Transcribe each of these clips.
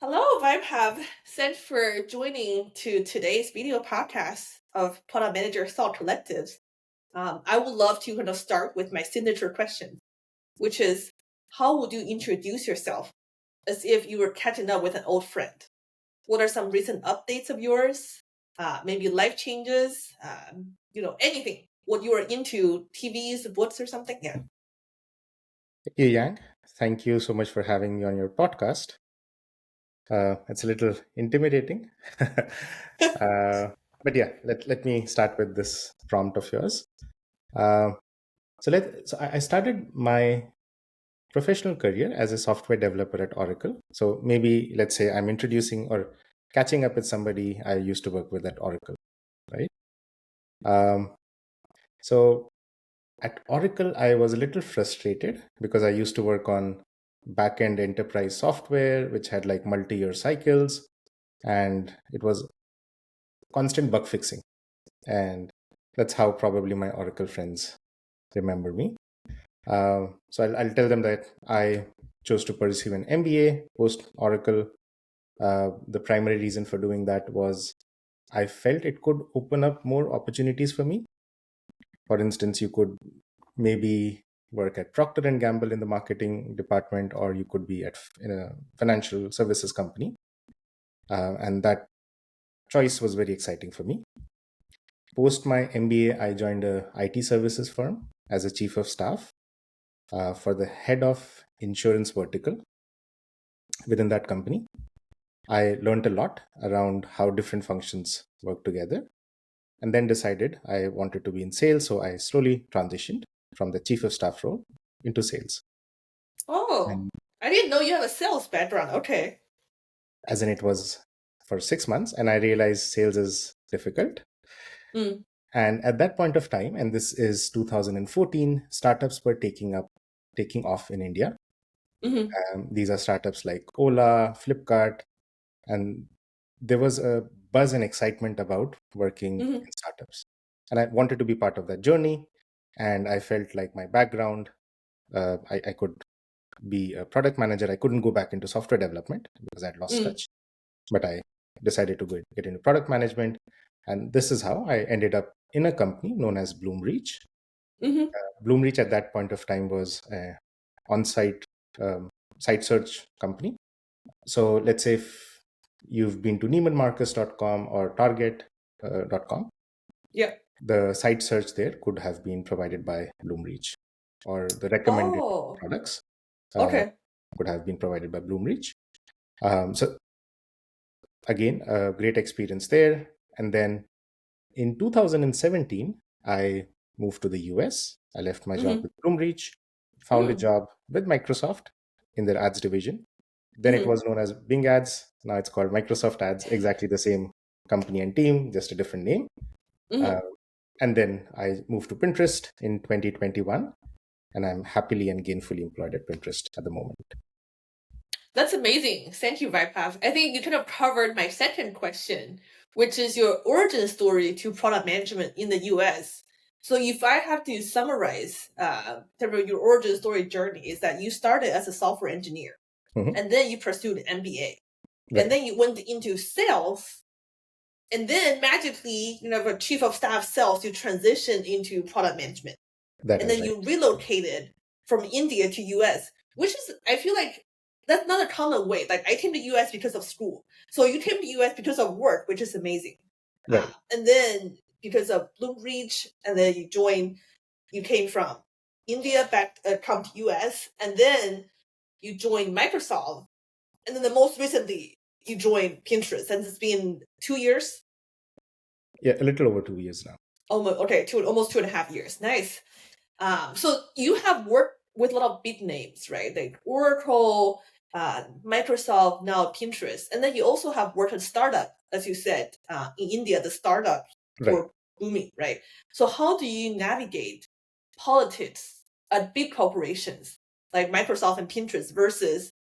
Hello, Vaibhav. Thanks for joining to today's video podcast of Product Manager Thought Collectives. I would love to kind of start with my signature question, which is, how would you introduce yourself as if you were catching up with an old friend? What are some recent updates of yours? Maybe life changes? Anything. What you are into, TVs, books, or something? Yeah. Hey Yang, thank you so much for having me on your podcast. It's a little intimidating, but yeah, let me start with this prompt of yours. Uh, so I started my professional career as a software developer at Oracle. So maybe let's say I'm introducing or catching up with somebody I used to work with at Oracle, right? Um, so At Oracle, I was a little frustrated because I used to work on back-end enterprise software, which had like multi-year cycles, and it was constant bug fixing. And that's how probably my Oracle friends remember me. So I'll tell them that I chose to pursue an MBA post Oracle. The primary reason for doing that was I felt it could open up more opportunities for me. For instance, you could maybe work at Procter and Gamble in the marketing department, or you could be in a financial services company, and that choice was very exciting for me. Post my MBA, I joined a IT services firm as a chief of staff for the head of insurance vertical within that company. I learned a lot around how different functions work together, and then decided I wanted to be in sales, so I slowly transitioned from the chief of staff role into sales. Oh, And I didn't know you have a sales background. Okay. as in it was for 6 months, and I realized sales is difficult. Mm, And at that point of time, and this is 2014, startups were taking off in India. hmm These are startups like Ola, Flipkart, and there was a buzz and excitement about working hmm in startups. And I wanted to be part of that journey. And I felt like my background, I could be a product manager. I couldn't go back into software development because I'd lost mm, touch. But I decided to get into product management. And this is how I ended up in a company known as Bloomreach. hmm Bloomreach at that point of time was an on-site site search company. So let's say if you've been to neimanmarcus.com or target.com, Yeah. the site search there could have been provided by Bloomreach, or the recommended Oh, products uh, okay. could have been provided by Bloomreach. So again, a great experience there. And then in 2017, I moved to the US. I left my job hmm with Bloomreach, found a Mm, job with Microsoft in their ads division. Then it hmm was known as Bing Ads. Now it's called Microsoft Ads, exactly the same company and team, just a different name. Uh, hmm and then I moved to Pinterest in 2021, and I'm happily and gainfully employed at Pinterest at the moment. That's amazing. Thank you, Vaibhav. I think you kind of covered my second question, which is your origin story to product management in the US. So if I have to summarize kind of your origin story journey, is that you started as a software engineer, Mhm. and then you pursued an MBA, and Right. then you went into sales, and then magically, a chief of staff sales, you transition into product management, That and is then right. you relocated from India to US, which is, I feel like that's not a common way. Like I came to US because of school, so you came to US because of work, which is amazing. Right. And then because of Bloomreach, and then you came from India back, come to US, and then you joined Microsoft, and then the most recently you joined Pinterest, and it's been 2 years. Yeah, a little over 2 years now. Almost okay, almost 2.5 years. Nice. So you have worked with a lot of big names, right? Like Oracle, Microsoft, now Pinterest, and then you also have worked at startup, as you said, in India. The startups Right. were booming, right? So how do you navigate politics at big corporations like Microsoft and Pinterest versus,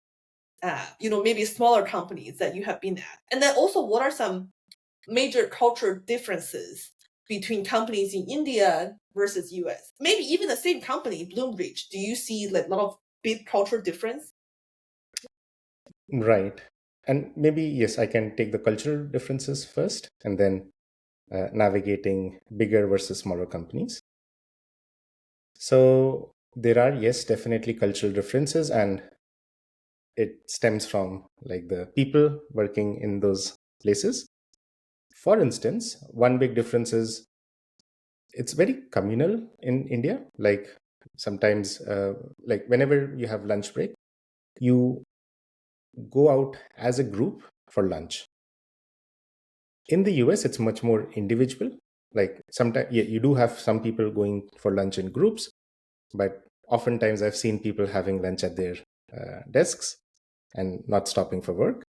maybe smaller companies that you have been at? And then also, what are some major cultural differences between companies in India versus US? Maybe even the same company, Bloomreach. Do you see like a lot of big cultural difference? Right. And maybe, yes, I can take the cultural differences first and then navigating bigger versus smaller companies. So there are, yes, definitely cultural differences, and it stems from like the people working in those places. For instance, one big difference is it's very communal in India. Like sometimes, like whenever you have lunch break, you go out as a group for lunch. In the US, it's much more individual. Like sometimes, yeah, you do have some people going for lunch in groups, but oftentimes I've seen people having lunch at their desks and not stopping for work.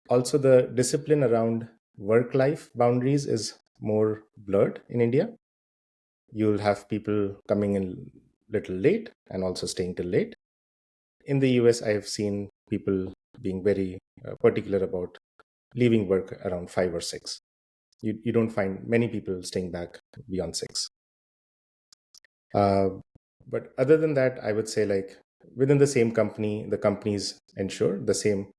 Also, the discipline around work life boundaries is more blurred in India. You'll have people coming in little late and also staying till late. In the US, I have seen people being very particular about leaving work around 5 or 6. You don't find many people staying back beyond 6. Uh, but other than that, I would say like within the same company, the companies ensure the same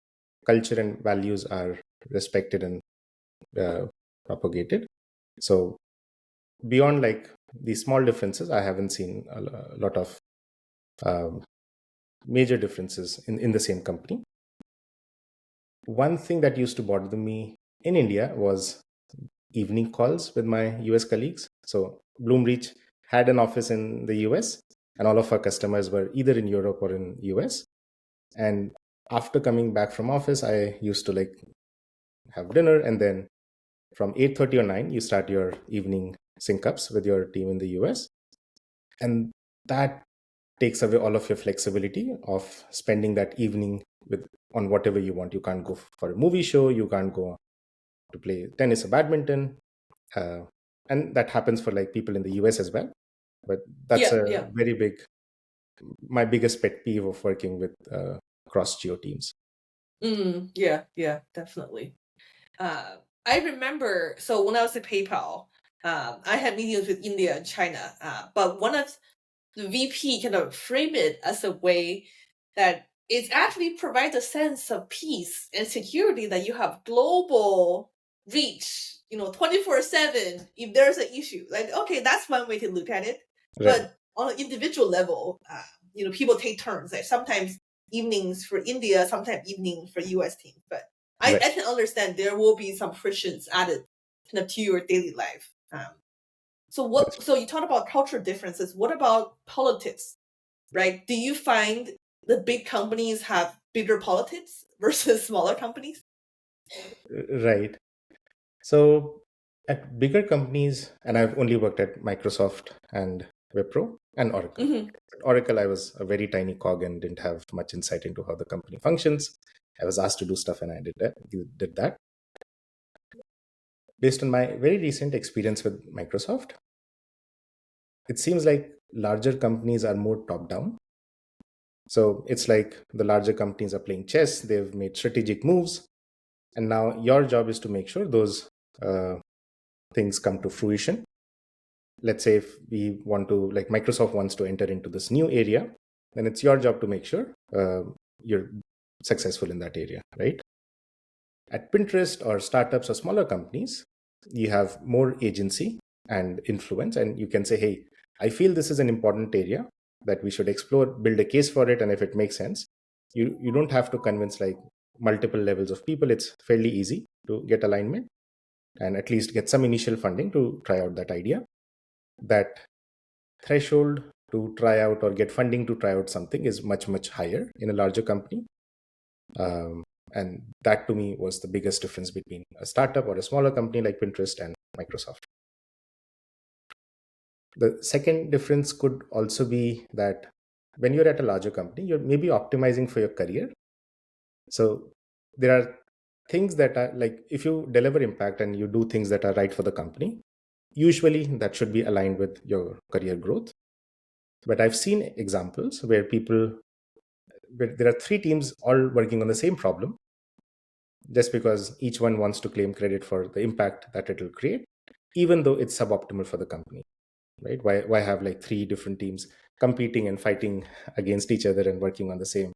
culture and values are respected and uh, propagated. So beyond like these small differences, I haven't seen a lot of um, major differences in the same company. One thing that used to bother me in India was evening calls with my US colleagues. So Bloomreach had an office in the US, and all of our customers were either in Europe or in US. And after coming back from office, I used to like have dinner, and then from 8:30 or 9, you start your evening sync ups with your team in the US. And that takes away all of your flexibility of spending that evening with on whatever you want. You can't go for a movie show, you can't go to play tennis or badminton, uh, and that happens for like people in the US as well. But that's Yeah, a yeah. very big, my biggest pet peeve of working with cross geo teams. Yeah, yeah, definitely. I remember, so when I was at PayPal, I had meetings with India and China, but one of the VP kind of frame it as a way that it actually provides a sense of peace and security that you have global reach, 24/7 if there's an issue. Like, okay, that's one way to look at it. Right, But on an individual level, people take turns. Like sometimes evenings for India, sometimes evenings for US teams. But right. I can understand there will be some frictions added kind of to your daily life. That's So you talked about cultural differences. What about politics? Right? Do you find the big companies have bigger politics versus smaller companies? right. So at bigger companies, and I've only worked at Microsoft and Wipro and Oracle. Hmm. At Oracle, I was a very tiny cog and didn't have much insight into how the company functions. I was asked to do stuff and I did that. Based on my very recent experience with Microsoft, it seems like larger companies are more top down. So it's like the larger companies are playing chess, they've made strategic moves, and now your job is to make sure those uh, things come to fruition. Let's say if we want to, like Microsoft wants to enter into this new area, then it's your job to make sure you're successful in that area, right? At Pinterest or startups or smaller companies, you have more agency and influence, and you can say, hey, I feel this is an important area that we should explore, build a case for it, and if it makes sense, you don't have to convince like multiple levels of people. It's fairly easy to get alignment and at least get some initial funding to try out that idea. That threshold to try out or get funding to try out something is much, much higher in a larger company. Um, and that to me was the biggest difference between a startup or a smaller company like Pinterest and Microsoft. The second difference could also be that when you're at a larger company, you're maybe optimizing for your career. So there are things that are like if you deliver impact and you do things that are right for the company, usually that should be aligned with your career growth. But I've seen examples where there are three teams all working on the same problem just because each one wants to claim credit for the impact that it will create, even though it's suboptimal for the company, right? Why have like three different teams competing and fighting against each other and working on the same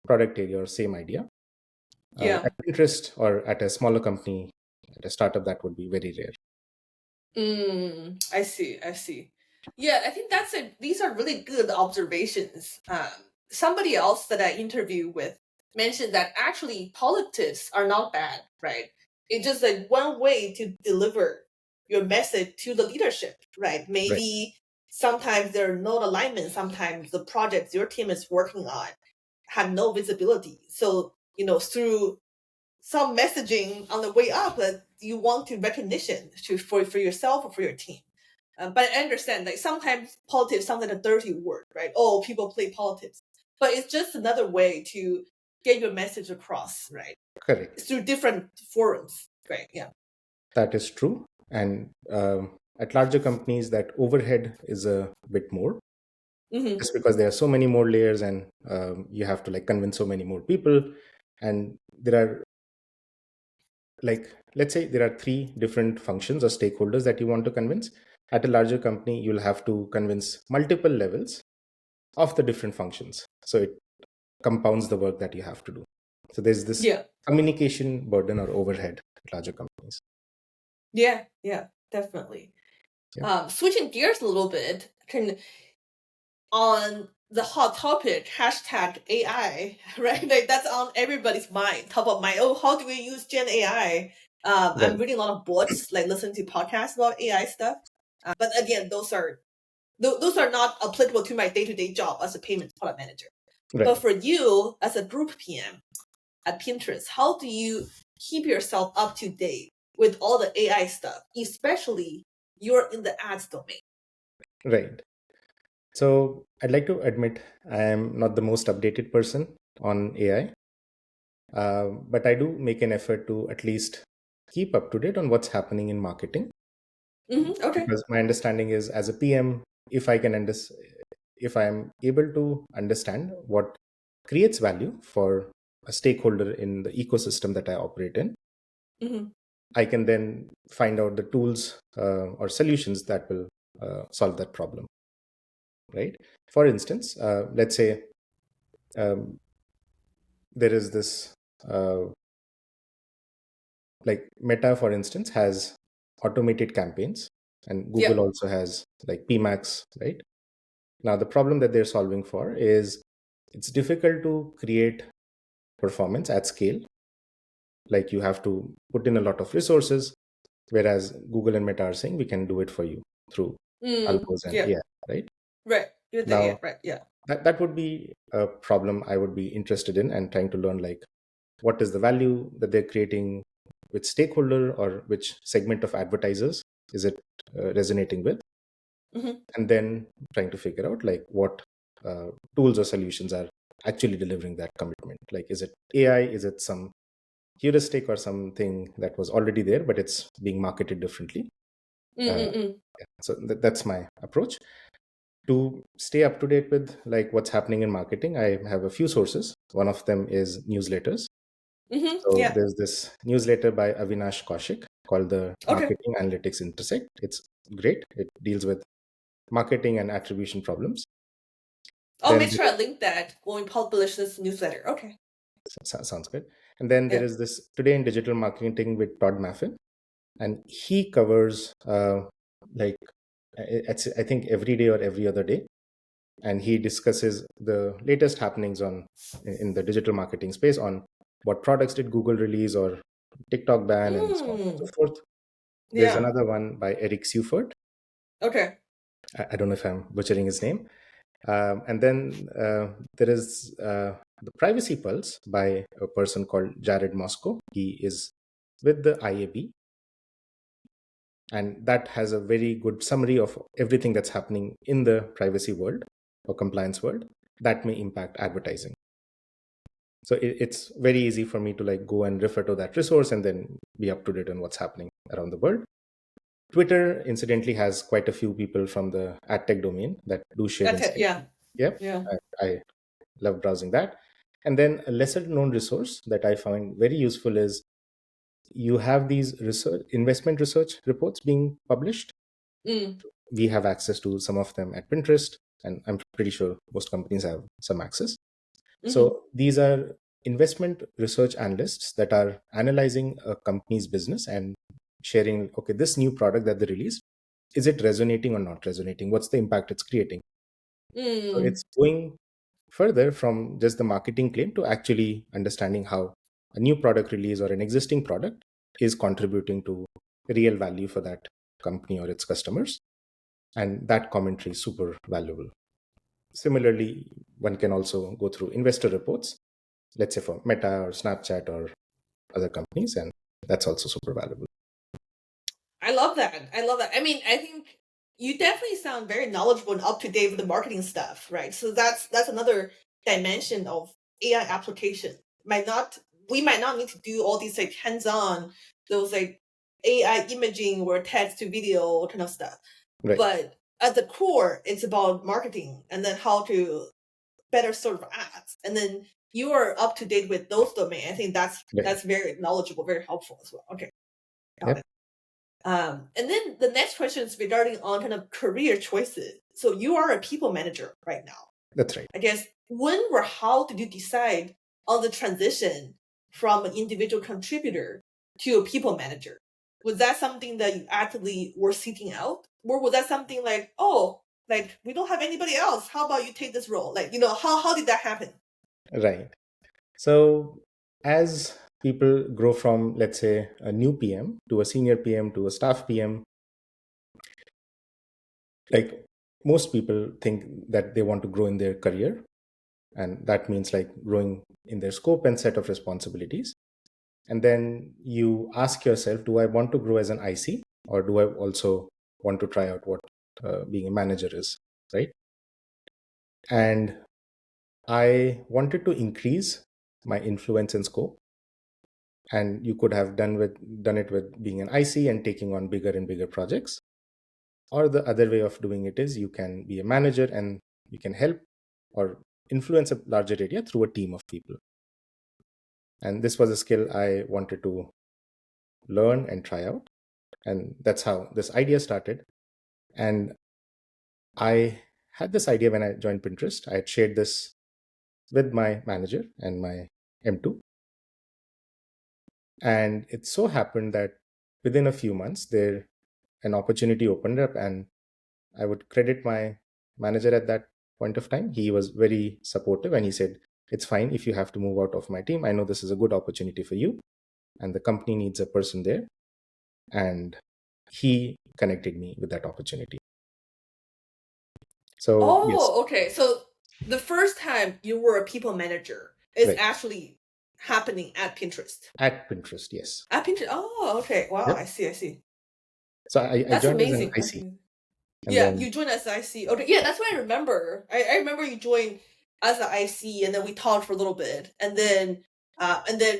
product area or same idea? Yeah. At Pinterest or at a smaller company, at a startup, that would be very rare. I see. I see. Yeah, I think that's it. These are really good observations. Somebody else that I interviewed with mentioned that actually politics are not bad, right? It's just like one way to deliver your message to the leadership, right? Right. Maybe sometimes there are no alignment. Sometimes the projects your team is working on have no visibility. So, through some messaging on the way up that you want to recognition for yourself or for your team. But I understand like sometimes politics sounds like a dirty word, right? Oh, people play politics, but it's just another way to get your message across, right? Correct. Through different forums, right? Yeah. That is true. And at larger companies, that overhead is a bit more, Mm-hmm. just because there are so many more layers, and you have to like convince so many more people. And there are, like, let's say there are three different functions or stakeholders that you want to convince. At a larger company, you'll have to convince multiple levels of the different functions. So it compounds the work that you have to do. So there's this Yeah. communication burden or overhead at larger companies. Yeah. Yeah. Definitely. Yeah. Switching gears a little bit, can on the hot topic hashtag AI, right? Like that's on everybody's mind, top of mind. Oh, how do we use Gen AI? I'm Right. reading a lot of books, like listening to podcasts about AI stuff. But again, those are not applicable to my day to day job as a payments product manager. But Right. for you as a group PM at Pinterest, how do you keep yourself up to date with all the AI stuff, especially you're in the ads domain? Right. So I'd like to admit I am not the most updated person on AI, but I do make an effort to at least keep up to date on what's happening in marketing. Okay. Because my understanding is, as a PM, if I can if I am able to understand what creates value for a stakeholder in the ecosystem that I operate in, hmm I can then find out the tools or solutions that will solve that problem. Right. For instance, let's say um, there is this, uh, like Meta, for instance, has automated campaigns, and Yeah. Google also has like PMAX, right? Now, the problem that they're solving for is it's difficult to create performance at scale. Like, you have to put in a lot of resources, whereas Google and Meta are saying we can do it for you through algos and Yeah. AI, right? Right. You're there. Yeah. Now, Right. Yeah. that would be a problem I would be interested in, and trying to learn, like, what is the value that they're creating, which stakeholder or which segment of advertisers is it resonating with, hmm and then trying to figure out like what tools or solutions are actually delivering that commitment. Like, is it AI, is it some heuristic or something that was already there but it's being marketed differently? uh, Mm-mm-mm. so that's my approach to stay up to date with like what's happening in marketing. I have a few sources. One of them is newsletters. So Yeah. there's this newsletter by Avinash Kaushik called the Okay. Marketing Analytics Intersect. It's great. It deals with marketing and attribution problems. I'll Then make sure I link that when we publish this newsletter. Okay. sounds good. And then there Yeah. is this Today in Digital Marketing with Todd Maffin, and he covers like I think every day or every other day, and he discusses the latest happenings on in the digital marketing space, on what products did Google release or TikTok ban, and so on and so Mm. forth. There's Yeah. another one by Eric Seufert. Okay. I don't know if I'm butchering his name. And then there is the Privacy Pulse by a person called Jared Moscow. He is with the IAB, and that has a very good summary of everything that's happening in the privacy world or compliance world that may impact advertising. So it's very easy for me to like go and refer to that resource and then be up to date on what's happening around the world. Twitter, incidentally, has quite a few people from the ad tech domain that do share That's it. insights. Yeah. Yep, Yeah. I love browsing that. And then a lesser known resource that I find very useful is you have these investment research reports being published. Mm. We have access to some of them at Pinterest, and I'm pretty sure most companies have some access. hmm So these are investment research analysts that are analyzing a company's business and sharing, okay, this new product that they released, is it resonating or not resonating? What's the impact it's creating? So Mm. it's going further from just the marketing claim to actually understanding how a new product release or an existing product is contributing to real value for that company or its customers. And that commentary is super valuable. Similarly, one can also go through investor reports, let's say for Meta or Snapchat or other companies, and that's also super valuable. I love that. I love that. I mean, I think you definitely sound very knowledgeable and up to date with the marketing stuff, right? So that's another dimension of AI application. Might not We might not need to do all these like hands-on, those like AI imaging or text to video kind of stuff. Right, But at the core, it's about marketing and then how to better serve ads. And then you are up to date with those domains. I think right. that's very knowledgeable, very helpful as well. Okay, got Yep, it. And then the next question is regarding on kind of career choices. So you are a people manager right now. that's right. I guess when or how did you decide on the transition from an individual contributor to a people manager? Was that something that you actively were seeking out? Or was that something like, oh, like we don't have anybody else. How about you take this role? Like, how did that happen? Right. So as people grow from, let's say, a new PM to a senior PM to a staff PM, like most people think that they want to grow in their career, and that means like growing in their scope and set of responsibilities. And then you ask yourself, do I want to grow as an IC, or do I also want to try out what being a manager is, right? And I wanted to increase my influence and scope, and you could have done it with being an IC and taking on bigger and bigger projects. Or the other way of doing it is you can be a manager and you can help or influence a larger area through a team of people. And this was a skill I wanted to learn and try out. And that's how this idea started. And I had this idea when I joined Pinterest. I had shared this with my manager and my M2. And it so happened that within a few months, there an opportunity opened up, and I would credit my manager at that point of time. He was very supportive and he said, it's fine if you have to move out of my team. I know this is a good opportunity for you, and the company needs a person there. And he connected me with that opportunity. So, yes, Oh, okay. So the first time you were a people manager is right. actually happening at Pinterest. At Pinterest, yes. At Pinterest. Oh, okay. Wow, I Yep. see. I see. So I That's joined as an amazing. That's IC, amazing. and Yeah, then, you joined as IC. Okay, yeah, that's what I remember. I remember you joined as an IC, and then we talked for a little bit, and then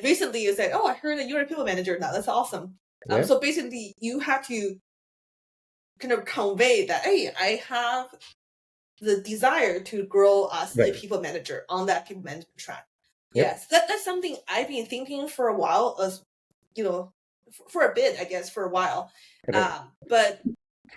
recently you said, "Oh, I heard that you're a people manager now. That's awesome." yeah, So basically, you had to kind of convey that, hey, I have the desire to grow as a right. people manager on that people management track. Yep, Yes, that's something I've been thinking for a while, as you know, for a bit, I guess, for a while. right, But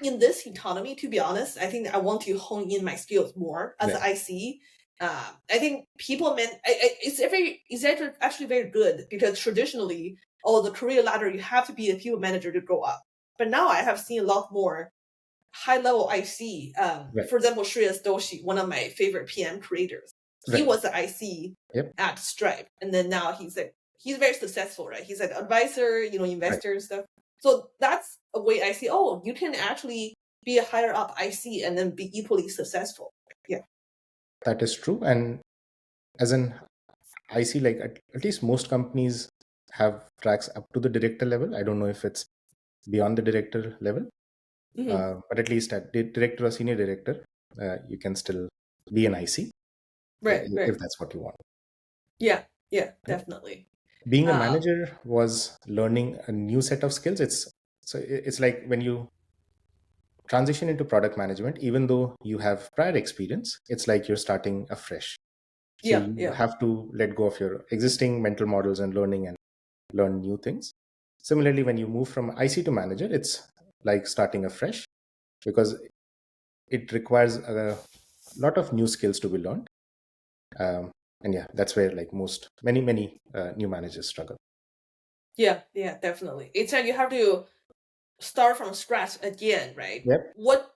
in this economy, to be honest, I think I want to hone in my skills more as right, an IC. I think it's actually very good because traditionally, the career ladder, you have to be a people manager to go up. But now I have seen a lot more high level IC. right, For example, Shreyas Doshi, one of my favorite PM creators, he right. was the IC Yep, at Stripe, and then now he's very successful, right? He's an advisor, right. investor and stuff. So that's a way I see. Oh, you can actually be a higher up IC and then be equally successful. Yeah. That is true. And as an IC, like at least most companies have tracks up to the director level. I don't know if it's beyond the director level, Hmm. but at least at director or senior director, you can still be an IC Right. if Right. that's what you want. Yeah. Yeah. Definitely. Being a Um. manager was learning a new set of skills. It's like when you transition into product management, even though you have prior experience, it's like you're starting afresh. So Yeah. you Yeah. have to let go of your existing mental models and learn new things. Similarly, when you move from IC to manager, it's like starting afresh because it requires a lot of new skills to be learned. And yeah, that's where like many new managers struggle. Yeah, definitely. It's like you have to start from scratch again, right? Yep, What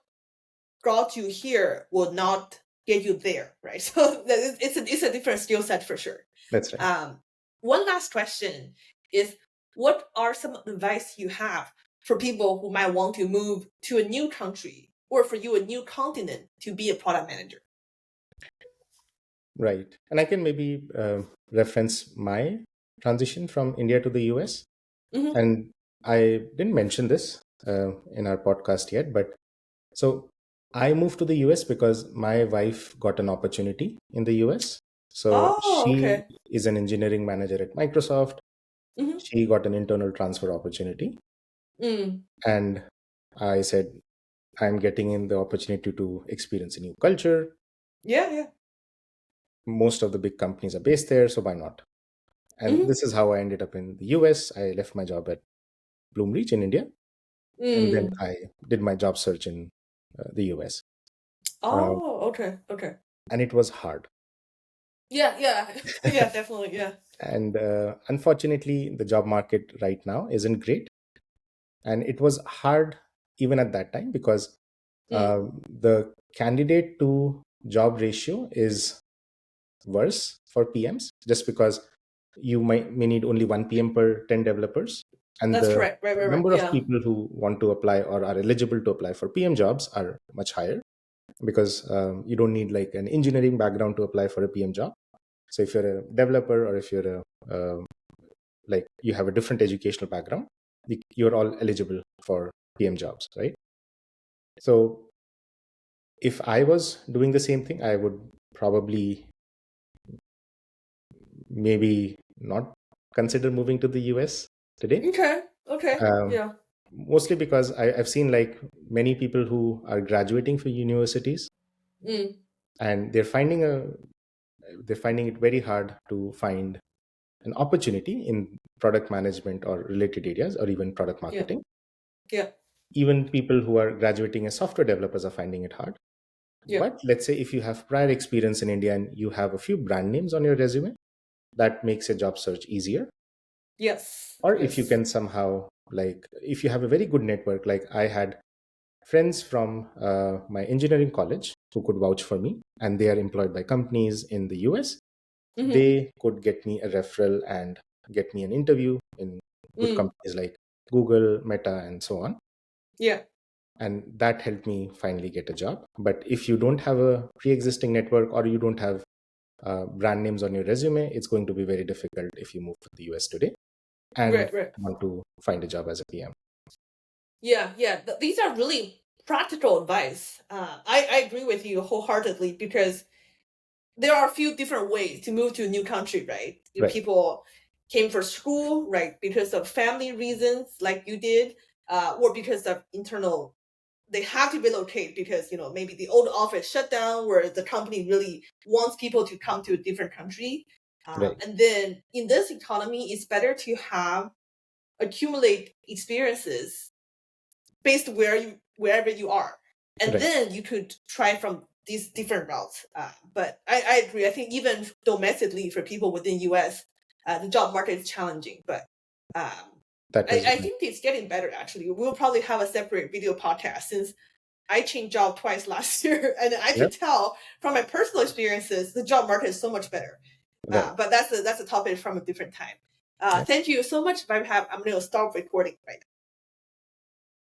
got you here will not get you there, right? So it's a different skill set for sure. that's right. One last question is, what are some advice you have for people who might want to move to a new country or for you a new continent to be a product manager? Right. And I can maybe reference my transition from India to the US. Hmm. And I didn't mention this in our podcast yet, but so I moved to the US because my wife got an opportunity in the US. So Oh, she okay. is an engineering manager at Microsoft. Hmm. She got an internal transfer opportunity. Mm. And I said, I'm getting in the opportunity to experience a new culture. Yeah, yeah. Most of the big companies are based there, so why not? And Hmm. this is how I ended up in the US. I left my job at Bloomreach in India, and then Mm. I did my job search in the US. Um, Oh, okay, okay. and it was hard. Yeah, yeah, yeah, definitely, yeah. And unfortunately, the job market right now isn't great. And it was hard even at that time because Mm. the candidate to job ratio is worse for PMs just because you may need only one PM per 10 developers. And That's the correct. Right, right, right. number of Yeah. people who want to apply or are eligible to apply for PM jobs are much higher because you don't need like an engineering background to apply for a PM job. So if you're a developer or if you're a like you have a different educational background, you're all eligible for PM jobs, right? So if I was doing the same thing, I would probably maybe not consider moving to the US today. Okay. Okay. Um, Yeah. Mostly because I've seen like many people who are graduating from universities Mm. and they're finding it very hard to find an opportunity in product management or related areas or even product Yeah. marketing. Yeah. Even people who are graduating as software developers are finding it hard. Yeah. But let's say if you have prior experience in India and you have a few brand names on your resume, that makes a job search easier. Yes. Or if you Yes. can somehow, like, if you have a very good network, like I had friends from my engineering college who could vouch for me, and they are employed by companies in the US. Mm-hmm. They could get me a referral and get me an interview in good Mm. companies like Google, Meta, and so on. Yeah. And that helped me finally get a job. But if you don't have a pre-existing network or you don't have brand names on your resume, it's going to be very difficult if you move to the US today and Right. Right. want to find a job as a PM. Yeah. Yeah. These are really practical advice. I agree with you wholeheartedly because there are a few different ways to move to a new country, right? Right, People came for school, right, because of family reasons, like you did, or because of internal. They have to relocate because maybe the old office shut down, where the company really wants people to come to a different country. right, And then in this economy, it's better to have accumulate experiences based wherever you are, and right, then you could try from these different routes. But I agree. I think even domestically for people within US, the job market is challenging. But um, that is I right. think it's getting better. Actually, we'll probably have a separate video podcast since I changed job twice last year, and I Yep, could tell from my personal experiences the job market is so much better. right. But that's a topic from a different time. Yep. Thank you so much, Vaibhav. I'm going to stop recording right now.